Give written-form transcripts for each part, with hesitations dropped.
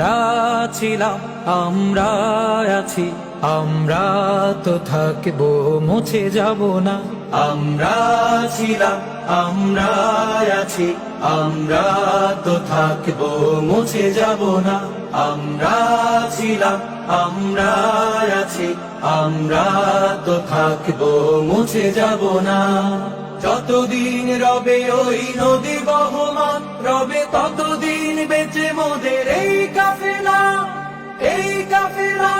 আমরা ছিলাম, আমরা আছি, আমরা তো থাকবো, মুছে যাব না। আমরা ছিলাম, আমরা আছি, আমরা তো থাকবো, মুছে যাব না। আমরা ছিলাম, আমরা আছি, আমরা তো থাকবো, মুছে যাব না। যতদিন রবে ওই নদী বহমান, রবে ততদিন বেঁচে মোদের এই কাফেলা, এই কাফেলা,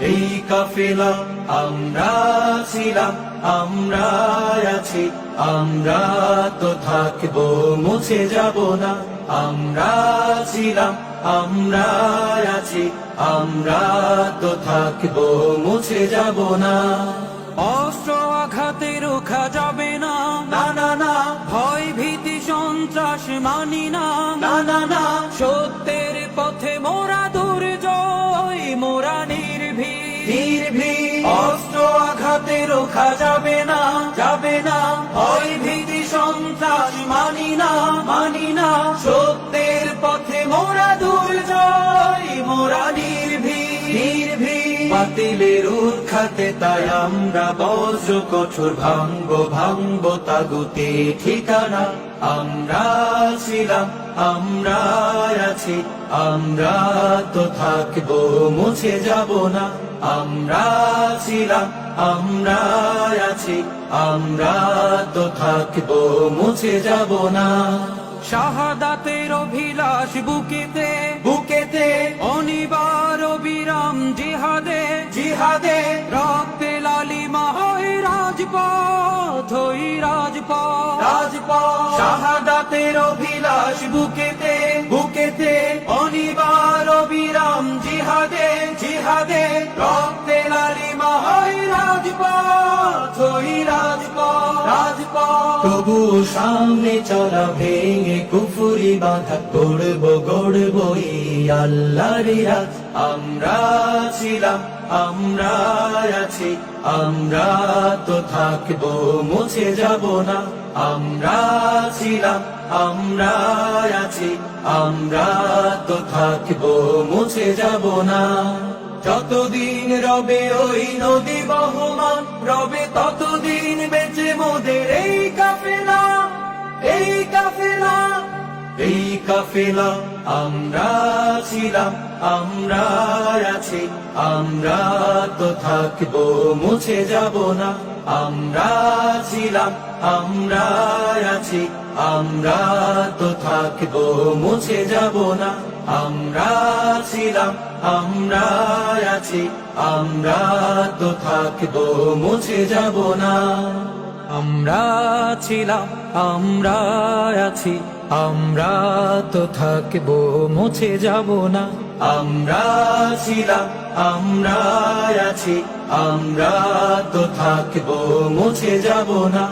এই কাফেলা। আমরা ছিলাম, আমরা আছি, আমরা তো থাকবো, মুছে যাব না। আমরা ছিলাম, আমরা আছি, আমরা তো থাকবো, মুছে যাব না। অস্ত্র আঘাতে রোখা যাবে না, না না না। ভয় ভীতি সন্ত্রাস মানি না, না না না। সত্যের পথে মোরা দুর্জয়, মোরা নির্ভীক, নির্ভীক। অস্ত্র আঘাতে রোখা যাবে না, যাবে না। ভয় ভীতি সন্ত্রাস মানি না, মানি না। সত্যের পথে মোরা দুর্জয়, মোরা নির্ভীক, নির্ভীক। বাতিলের উৎখাতে তাই আমরা বজ্র কঠোর ভাঙবো, ভাঙবো তাগুতে ঠিকানা। আমরা ছিলাম, আমরা আছি, আমরা তো থাকবো, মুছে যাব না। আমরা ছিলাম, আমরা আছি, আমরা তো থাকবো, মুছে যাব না। শাহাদাতের অভিলাষ বুকেতে, বুকেতে। অনিবার অবিরাম জিহাদে, জিহাদে। রক্তে লালিমা হয় রাজপথ, ওই রাজপথ, রাজপথ। শাহাদাতের অভিলাষ বুকেতে, বুকেতে। অনিবার অবিরাম জিহাদে, জিহাদে। রক্তে লালিমা হয় রাজপথ, ওই রাজপথ, রাজপথ। তবু সামনে চলা ভেঙে কুফুরি বাঁধা, গড়বো গড়বো এই আল্লাহর রাজ। আমরা ছিলাম, আমরা আছি, আমরা তো থাকবো, মুছে যাব না। আমরা ছিলাম, আমরা আছি, আমরা তো থাকবো, মুছে যাব না। যতদিন রবে ওই নদী বহমান, রবে ততদিন বেঁচে মোদের এই কাফেলা, এই কাফেলা, এই কাফেলা। আমরা ছিলাম, আমরা আছি, আমরা তো থাকবো, মুছে যাব না। আমরা ছিলাম, আমরা আছি, আমরা তো থাকবো, মুছে যাব না। আমরা ছিলাম, আমরা আছি, আমরা তো থাকবো, মুছে যাব না। আমরা ছিলাম, আমরা আছি, আমরা তো থাকবো, মুছে যাব না। আমরা ছিলাম, আমরা আছি, আমরা তো থাকবো, মুছে যাব না।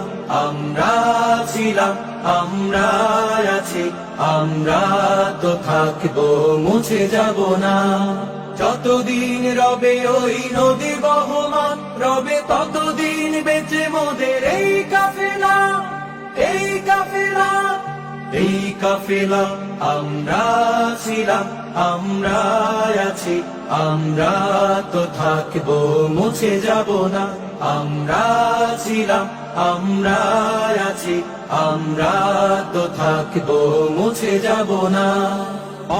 আমরা ছিলাম, আমরা আছি, আমরা তো থাকবো, মুছে যাব না। যতদিন রবে ওই নদী বহমান, রবে ততদিন বেঁচে মোদের এই কাফেলা, এই কাফেলা, এই কাফেলা। আমরা ছিলাম, আমরা আছি, আমরা তো থাকবো, মুছে যাব না। আমরা ছিলাম, আমরা আছি, আমরা তো থাকবো, মুছে যাব না।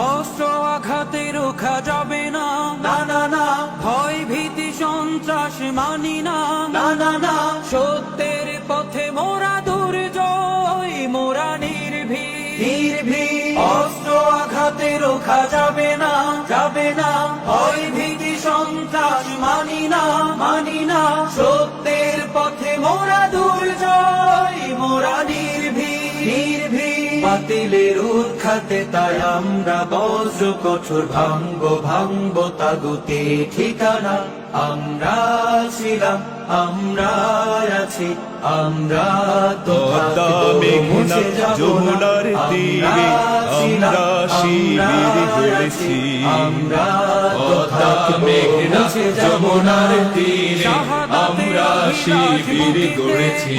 অস্ত্র আঘাতে রোখা যাবে না, না না না। ভয় ভীতি সন্ত্রাস মানি না, না না না। সত্যের পথে মোরা দুর্জয়, মোরা নির্ভীক, নির্ভীক। অস্ত্র আঘাতে রোখা যাবে না, যাবে না। ভয় ভীতি সন্ত্রাস মানি না, মানি না। সত্যের পথে মোরা দুর্জয়, মোরা নির্ভীক, নির্ভীক। বাতিলের উৎখাতে তাই আমরা বজ্র কঠোর ভাঙবো, ভাঙবো তাগুতে ঠিকানা। আমরা ছিলাম, আমরা আছি, আমরা তো থাকবো, মুছে যাব না। যমুনার তীরে আমরা শিবির গড়েছি, আমরা তো থাকবো, মুছে যাব না। যমুনার তীরে আমরা শিবির গড়েছি।